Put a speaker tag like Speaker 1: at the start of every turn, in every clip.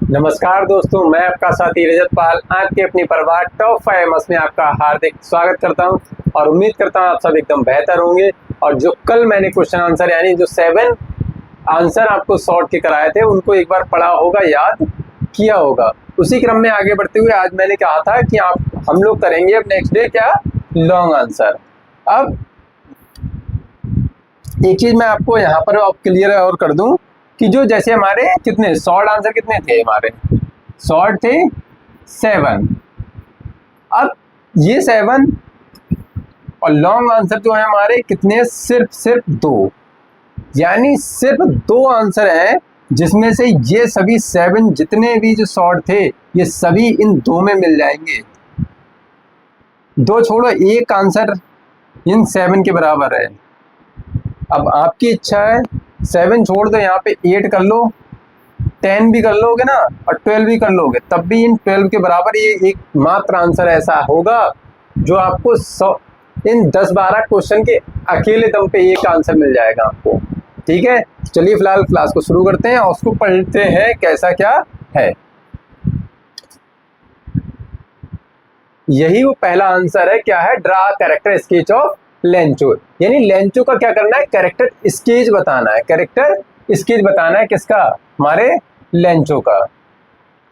Speaker 1: नमस्कार दोस्तों, मैं आपका साथी रजत पाल आपके अपनी परिवार टॉप 5 में आपका हार्दिक स्वागत करता हूं और उम्मीद करता हूं आप सब एकदम बेहतर होंगे। और जो कल मैंने क्वेश्चन आंसर यानी जो 7 आंसर आपको सॉर्ट के कराए थे उनको एक बार पढ़ा होगा, याद किया होगा। उसी क्रम में आगे बढ़ते हुए आज मैंने कहा था कि हम लोग करेंगे अब नेक्स्ट डे क्या, लॉन्ग आंसर। अब एक चीज मैं आपको यहाँ पर अब क्लियर और कर दूं कि जो जैसे हमारे कितने शॉर्ट आंसर कितने थे, हमारे शॉर्ट थे 7। अब ये 7 और लॉन्ग आंसर जो है हमारे कितने, सिर्फ 2, यानी सिर्फ 2 आंसर हैं जिसमें से ये सभी 7 जितने भी जो शॉर्ट थे ये सभी इन 2 में मिल जाएंगे। 2 छोड़ो, एक आंसर इन 7 के बराबर है। अब आपकी इच्छा है 7 छोड़ दो, यहाँ पे 8 कर लो, 10 भी कर लोगे ना और 12 भी कर लोगे, तब भी इन 12 के बराबर ये एक मात्र आंसर ऐसा होगा जो आपको इन 10-12 क्वेश्चन के अकेले दम पे एक आंसर मिल जाएगा आपको। ठीक है, चलिए फिलहाल क्लास को शुरू करते हैं और उसको पढ़ते हैं कैसा क्या है। यही वो पहला आंसर है, क्या है, draw character sketch of Lencho. यानी लेंचो का क्या करना है, कैरेक्टर स्केच बताना है। कैरेक्टर स्केच बताना है किसका, हमारे लेंचो का।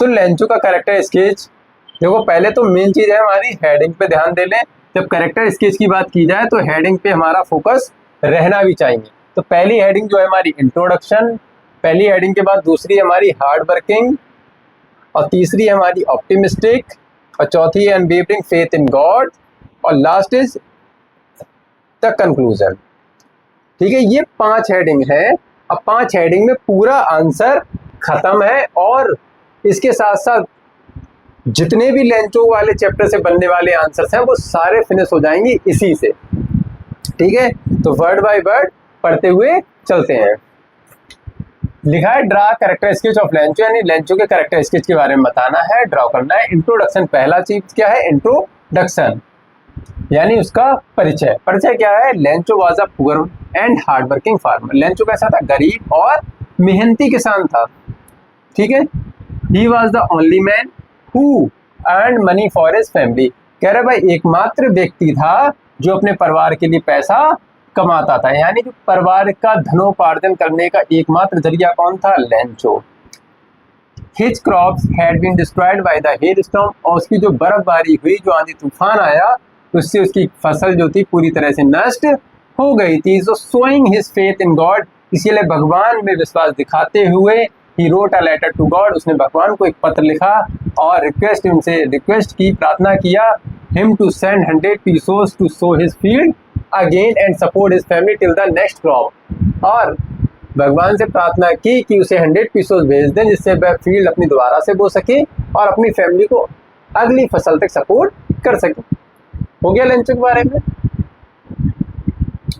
Speaker 1: तो लेंचो का कैरेक्टर स्केच देखो, पहले तो मेन चीज है हमारी हेडिंग पे ध्यान दे लें। जब कैरेक्टर स्केच की बात की जाए तो हेडिंग पे हमारा फोकस रहना भी चाहिए। तो पहली हेडिंग जो है हमारी इंट्रोडक्शन, पहली हेडिंग के बाद दूसरी हमारी हार्ड वर्किंग, और तीसरी है हमारी ऑप्टिमिस्टिक, और चौथी है अनवेवरिंग फेथ इन गॉड, और लास्ट इज द कंक्लूजन। ठीक है, ये 5 हेडिंग है। अब 5 हेडिंग में पूरा आंसर खत्म है और इसके साथ साथ जितने भी लेंचो वाले चैप्टर से बनने वाले आंसर्स हैं वो सारे फिनिश हो जाएंगे इसी से। ठीक है, तो वर्ड बाय वर्ड पढ़ते हुए चलते हैं। लिखा है draw character sketch of Lencho, यानी लेंचो के कैरेक्टर स्केच के बारे में बताना है, ड्रॉ करना है। इंट्रोडक्शन, पहला चीज क्या है, इंट्रोडक्शन यानी उसका परिचय। परिचय क्या है, Lencho was a poor and hard working farmer. Lencho कैसा था, गरीब और मेहनती किसान था। ठीक है, he was the only man who earn money for his family. कह रहे भाई एकमात्र व्यक्ति था जो अपने परिवार के लिए पैसा कमाता था, यानी कि परिवार का धनोपार्जन करने का एकमात्र जरिया कौन था, Lencho. His crops had been destroyed by the hailstorm, और उसकी जो बर्फबारी हुई, जो आंधी तूफान आया, उससे उसकी फसल जो थी पूरी तरह से नष्ट हो गई थी। So showing his faith in God, इसीलिए भगवान में विश्वास दिखाते हुए he wrote a letter to God, उसने भगवान को एक पत्र लिखा और रिक्वेस्ट की, प्रार्थना किया, him to send 100 pesos to sow his field again and support his family till the next crop. और भगवान से प्रार्थना की कि उसे 100 pesos भेज दें जिससे वह फील्ड अपनी दोबारा से बो सके और अपनी फैमिली को अगली फसल तक सपोर्ट कर सके। हो गया लेंचो के बारे में।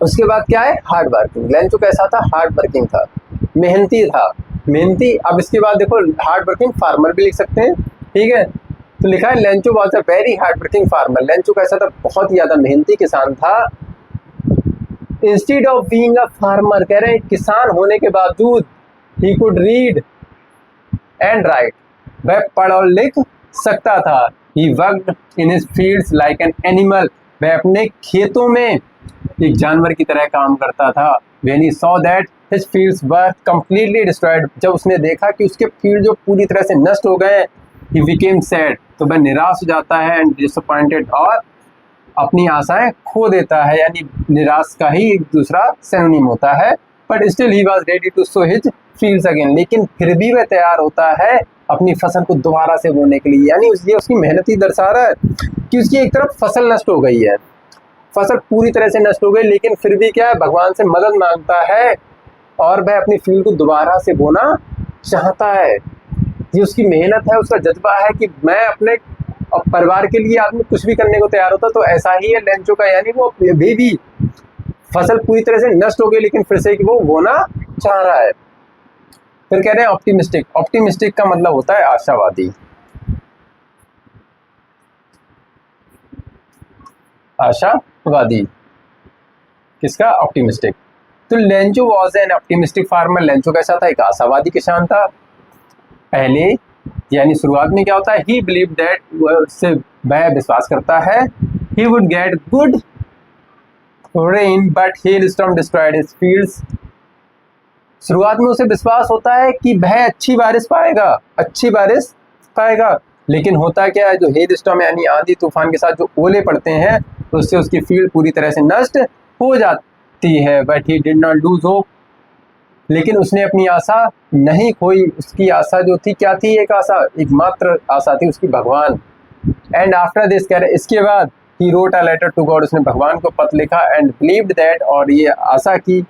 Speaker 1: उसके बाद क्या है, हार्ड वर्किंग। लेंचो कैसा था, हार्ड वर्किंग था, मेहनती था, मेहनती। अब इसके बाद देखो हार्ड वर्किंग फार्मर भी लिख सकते हैं। ठीक है, तो लिखा है Lencho was a very hard working farmer. Lencho कैसा था, बहुत ही ज्यादा मेहनती किसान था। Instead of being a farmer, कह रहे हैं किसान होने के बावजूद he could read and right, वह पढ़ और लिख सकता था। He worked in his fields like an animal, वह अपने खेतों में एक जानवर की तरह काम करता था। When he saw that his fields were completely destroyed, जब उसने देखा कि उसके फील्ड जो पूरी तरह से नष्ट हो गए, ही बिकेम सैड, तो वह निराश हो जाता है, एंड डिसअपॉइंटेड, और अपनी आशाएं खो देता है, यानी निराश का ही एक दूसरा सिनोनिम होता है। But still he was ready to sow his fields again, लेकिन फिर भी वह तैयार होता है अपनी फसल को दोबारा से बोने के लिए। यानी ये उसकी मेहनत ही दर्शा रहा है कि उसकी एक तरफ फसल नष्ट हो गई है, फसल पूरी तरह से नष्ट हो गई, लेकिन फिर भी क्या है, भगवान से मदद मांगता है और वह अपनी फील्ड को दोबारा से बोना चाहता है। ये उसकी मेहनत है, उसका जज्बा है कि मैं अपने परिवार के लिए आदमी कुछ भी करने को तैयार होता। तो ऐसा ही है लेंचो का, यानी वो भी फसल पूरी तरह से नष्ट हो गई लेकिन फिर से वो बोना चाह रहा है। फिर कह रहे हैं ऑप्टिमिस्टिक। ऑप्टिमिस्टिक का मतलब होता है आशावादी। आशावादी किसका, ऑप्टिमिस्टिक। तो Lencho was an optimistic farmer. Lencho कैसा था, एक आशावादी किसान था। पहले यानी शुरुआत में क्या होता है, ही बिलीव दैट, उससे वह विश्वास करता है, he would get good rain but hello storm destroyed his fields. शुरुआत में उसे विश्वास होता है कि वह अच्छी बारिश पाएगा, अच्छी बारिश पाएगा, लेकिन होता क्या है, जो हेल स्टॉर्म यानी आंधी तूफान के साथ जो ओले पड़ते हैं, तो उससे उसकी फील्ड पूरी तरह से नष्ट हो जाती है। But he did not lose hope, लेकिन उसने अपनी आशा नहीं खोई। उसकी आशा जो थी क्या थी, एक आशा, एकमात्र आशा थी उसकी भगवान। एंड आफ्टर दिस, कह रहे इसके बाद, he wrote a letter to God, उसने भगवान को पत्र लिखा, एंड बिलीव्ड दैट, और ये आशा की,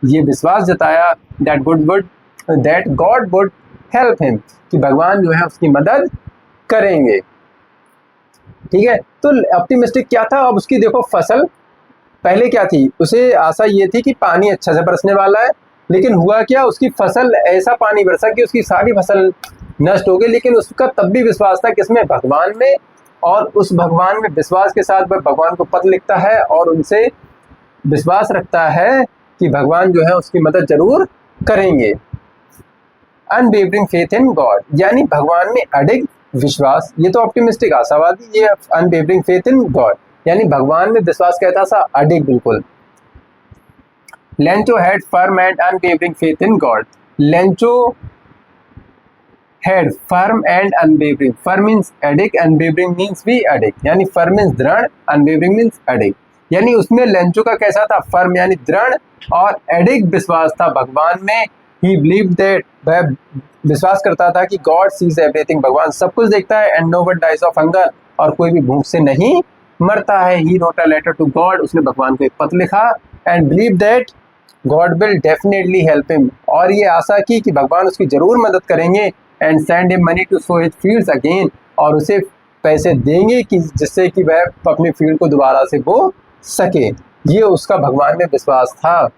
Speaker 1: ये विश्वास जताया, that God would help him, कि भगवान जो है उसकी मदद करेंगे। ठीक है, तो ऑप्टिमिस्टिक क्या था। अब उसकी देखो फसल पहले क्या थी, उसे आशा ये थी कि पानी अच्छा से बरसने वाला है, लेकिन हुआ क्या, उसकी फसल ऐसा पानी बरसा कि उसकी सारी फसल नष्ट हो गई। लेकिन उसका तब भी विश्वास था किसमें, भगवान में, और उस भगवान में विश्वास के साथ वह भगवान को पत्र लिखता है और उनसे विश्वास रखता है कि भगवान जो है उसकी मदद जरूर करेंगे। अनवेवरिंग फेथ इन गॉड, यानी भगवान में अडिग विश्वास, ये तो ऑप्टिमिस्टिक आशावादी, ये अनवेवरिंग फेथ इन गॉड, यानी भगवान में विश्वास कहता सा अडिग बिल्कुल। Lencho had firm and unwavering faith in God, Lencho had firm and unwavering, firm means अडिग, अनवेवरिंग मीन्स भी अडिग, यानी फर्म मीन्स दृढ़, अनवेवरिंग मीन्स अडिग, यानी उसमें लेंचो का कैसा था, फर्म यानी दृढ़ और अडिग विश्वास था भगवान में। ही बिलीव दैट, वह विश्वास करता था कि गॉड सीज एवरीथिंग, भगवान सब कुछ देखता है, and no one dies of hunger, और कोई भी भूख से नहीं मरता है। He wrote a letter to God, उसने भगवान को एक पत्र लिखा, and believe that God will definitely help him, और ये आशा की कि भगवान उसकी जरूर मदद करेंगे, and send him money to sow his fields again, और उसे पैसे देंगे कि जिससे कि वह अपनी फील्ड को दोबारा से बो सके। ये उसका भगवान में विश्वास था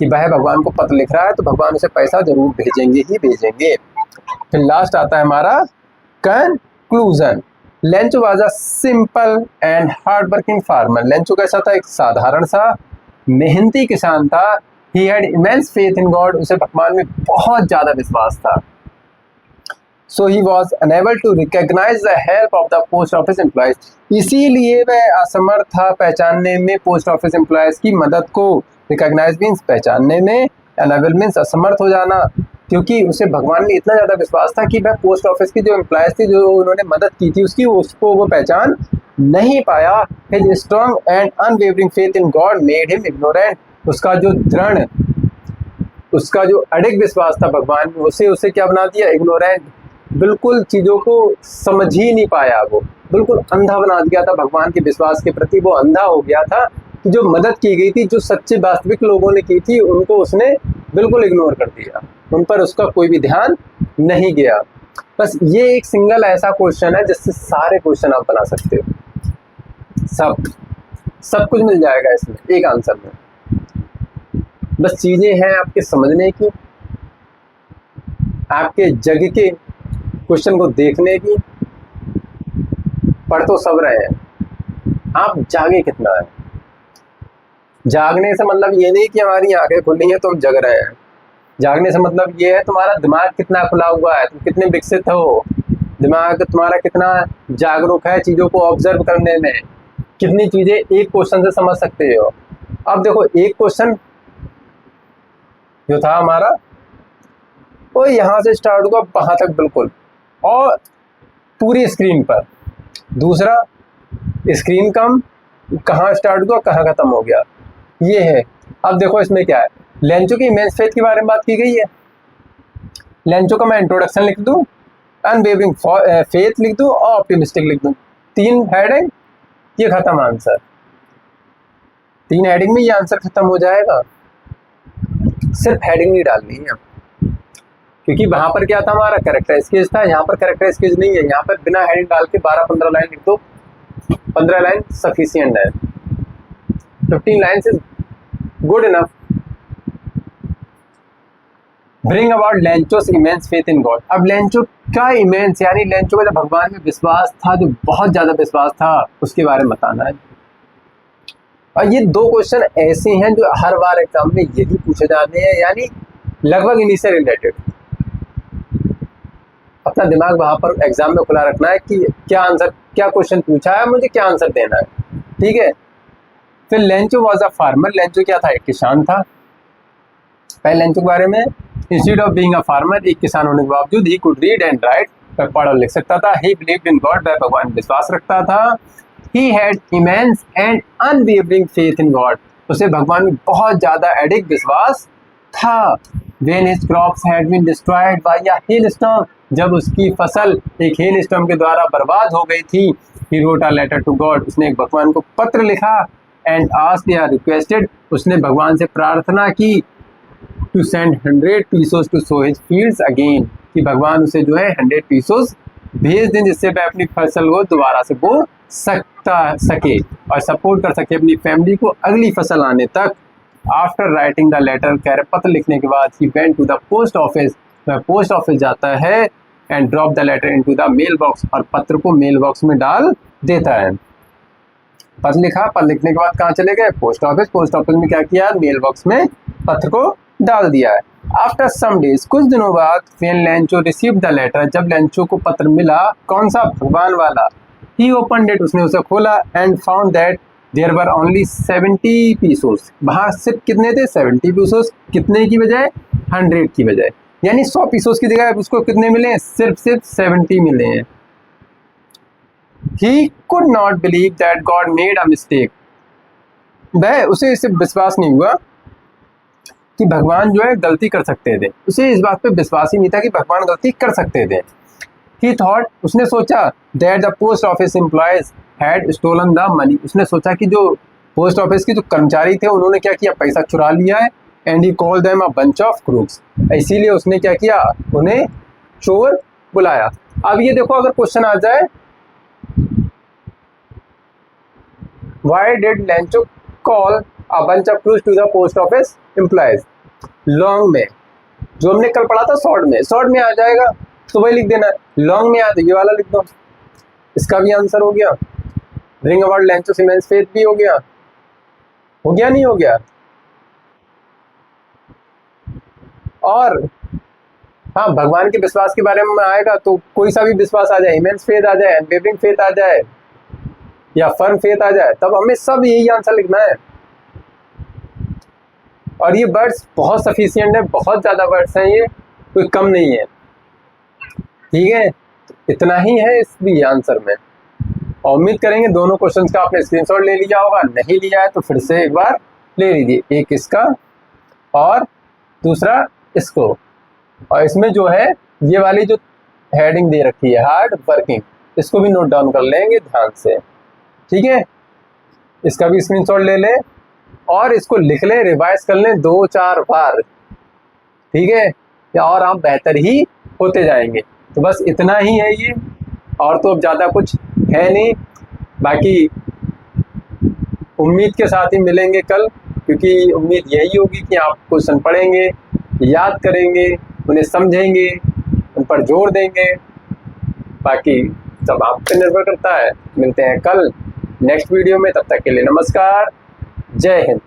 Speaker 1: कि वह भगवान को पत्र लिख रहा है तो भगवान उसे पैसा जरूर भेजेंगे ही भेजेंगे। फिर लास्ट आता है हमारा conclusion. Lencho was a simple and hard working farmer, Lencho कैसा था, एक साधारण सा मेहनती किसान था। He had immense faith in God, उसे भगवान में बहुत ज्यादा विश्वास था। So he was unable to recognise the help of the post office employees, इसीलिए वह असमर्थ था पहचानने में पोस्ट ऑफिस एम्प्लॉयज की मदद को। रिकॉग्नाइज मीन्स पहचानने में, अनेबल मीन्स असमर्थ हो जाना, क्योंकि उसे भगवान में इतना ज्यादा विश्वास था कि वह पोस्ट ऑफिस की जो एम्प्लॉयज थी, जो उन्होंने मदद की थी उसकी, उसको वो पहचान नहीं पाया। His strong and unwavering faith in God made him ignorant, उसका जो दृढ़, उसका जो अडिग विश्वास था भगवान में, उसे क्या बना दिया, इग्नोरेंट, बिल्कुल चीजों को समझ ही नहीं पाया, वो बिल्कुल अंधा बना दिया था भगवान के विश्वास के प्रति। वो अंधा हो गया था कि जो मदद की गई थी, जो सच्चे वास्तविक लोगों ने की थी, उनको उसने बिल्कुल इग्नोर कर दिया, उन पर उसका कोई भी ध्यान नहीं गया। बस ये एक सिंगल ऐसा क्वेश्चन है जिससे सारे क्वेश्चन आप बना सकते हो, सब कुछ मिल जाएगा इसमें एक आंसर में। बस चीजें हैं आपके समझने की, आपके जग के क्वेश्चन को देखने की। पढ़ तो सब रहे हैं, आप जागे कितना है। जागने से मतलब ये नहीं कि हमारी आंखें खुली हैं तो हम जग रहे हैं, जागने से मतलब ये है तुम्हारा दिमाग कितना खुला हुआ है, तुम कितने विकसित हो, दिमाग तुम्हारा कितना जागरूक है चीजों को ऑब्जर्व करने में, कितनी चीजें एक क्वेश्चन से समझ सकते हो। अब देखो एक क्वेश्चन जो था हमारा वो यहाँ से स्टार्ट हुआ वहां तक बिल्कुल, और पूरी स्क्रीन पर। दूसरा स्क्रीन कम, कहाँ स्टार्ट हुआ कहाँ खत्म हो गया, ये है। अब देखो इसमें क्या है, लेंचो की इमेंस फेथ के बारे में बात की गई है। लेंचो का मैं इंट्रोडक्शन लिख दूं, अनवेवरिंग फेथ लिख दूं और ऑप्टिमिस्टिक लिख दूं, 3 हेडिंग, ये खत्म आंसर। 3 हेडिंग में ये आंसर खत्म हो जाएगा। सिर्फ हेडिंग नहीं डालनी है, क्योंकि वहां पर क्या था, हमारा कैरेक्टर स्केच था, यहाँ पर कैरेक्टर स्केच नहीं है। यहाँ पर बिना हेडिंग डाल के 12-15 लाइन लिख दो, 15 लाइन सफिशिएंट है, 15 lines is good enough. Bring about Lencho's immense faith in God. अब लेंचो का इमेंस यानी लेंचो का जो भगवान में विश्वास था, जो बहुत ज्यादा विश्वास था, उसके बारे में बताना है। और ये 2 क्वेश्चन ऐसे हैं जो हर बार एग्जाम में यही पूछे जाते हैं, यानी लगभग इन्हीं से रिलेटेड। अपना दिमाग वहां पर एग्जाम में खुला रखना है कि क्या आंसर, क्या क्वेश्चन पूछा है, मुझे क्या आंसर देना है, ठीक है। फिर Lencho was a farmer, Lencho क्या था, एक किसान था। पहले लेंचो के बारे में, instead of being a farmer, एक किसान होने के बावजूद he could read and right, वह पढ़ और लिख सकता था। ही बिलीव्ड इन गॉड, वह भगवान विश्वास रखता था। He had immense and unwavering faith in God, उसे भगवान में बहुत ज्यादा एडिक विश्वास था। When his crops had been destroyed by a hailstorm, जब उसकी फसल एक हेल स्टॉर्म के द्वारा बर्बाद हो गई थी, he wrote a letter to God, उसने एक भगवान को पत्र लिखा। and asked या requested, उसने भगवान से प्रार्थना की to send 100 pesos to sow his fields again, कि भगवान उसे जो है 100 pesos भेज दें जिससे वह अपनी फसल को दोबारा से बो सके और सपोर्ट कर सके अपनी फैमिली को अगली फसल आने तक। आफ्टर राइटिंग द लेटर, कह रहे पत्र लिखने के बाद, he went to the post office, वह पोस्ट ऑफिस जाता है and drop the letter into the mailbox, और पत्र को मेल बॉक्स में डाल देता है। पत्र लिखा, पत्र लिखने के बाद कहाँ चले गए, पोस्ट ऑफिस। पोस्ट ऑफिस में क्या किया, मेल बॉक्स में पत्र को डाल दिया है। आफ्टर सम डेज, कुछ दिनों बाद, when Lencho received the letter, जब लेंचो को पत्र मिला, कौन सा, भगवान वाला, ही ओपनड इट, उसने उसे खोला and found that there were only 70 pesos, वहां सिर्फ कितने थे, 70 पीसोस, कितने की बजाय, 100 की बजाय, यानी 100 पीसोस की जगह उसको कितने मिले हैं, सिर्फ 70 मिले हैं। He could not believe that God made a mistake, वह उसे इसे विश्वास नहीं हुआ कि भगवान जो है गलती कर सकते थे, उसे इस बात पे विश्वास ही नहीं था कि भगवान गलती कर सकते थे। He thought, उसने सोचा that the post office employees had stolen the money, उसने सोचा कि जो पोस्ट ऑफिस के जो कर्मचारी थे उन्होंने क्या किया, पैसा चुरा लिया है। and he called them a bunch of crooks, इसीलिए उसने क्या किया, उन्हें चोर बुलाया। अब ये देखो, अगर क्वेश्चन आ जाए why did Lencho call a bunch of crooks to the post office employees, long में, जो हमने कल पढ़ा था शॉर्ट में आ जाएगा तो वही लिख देना, लॉन्ग में आ तो ये वाला लिख दो, इसका भी आंसर हो गया। Bring about Lencho's immense faith भी हो गया नहीं हो गया। और हाँ, भगवान के विश्वास के बारे में आएगा तो कोई सा भी विश्वास आ जाए, इमेंस फेथ आ जाए, अनवेवरिंग फेथ आ जाए या फर्म फेथ आ जाए, तब हमें सब यही आंसर लिखना है। और ये वर्ड्स बहुत सफिशिएंट है, बहुत ज्यादा वर्ड्स हैं, ये कोई कम नहीं है, ठीक है। इतना ही है इस भी आंसर में, और उम्मीद करेंगे दोनों क्वेश्चंस का आपने स्क्रीनशॉट ले लिया होगा, नहीं लिया है तो फिर से एक बार ले लीजिए, एक इसका और दूसरा इसको। और इसमें जो है ये वाली जो हेडिंग दे रखी है हार्ड वर्किंग, इसको भी नोट डाउन कर लेंगे ध्यान से, ठीक है। इसका भी स्क्रीनशॉट ले लें और इसको लिख लें, रिवाइज कर लें 2-4 बार, ठीक है, और आप बेहतर ही होते जाएंगे। तो बस इतना ही है ये, और तो अब ज़्यादा कुछ है नहीं। बाकी उम्मीद के साथ ही मिलेंगे कल, क्योंकि उम्मीद यही होगी कि आप क्वेश्चन पढ़ेंगे, याद करेंगे, उन्हें समझेंगे, उन पर जोर देंगे। बाकी सब आप पे निर्भर करता है। मिलते हैं कल नेक्स्ट वीडियो में, तब तक के लिए नमस्कार, जय हिंद।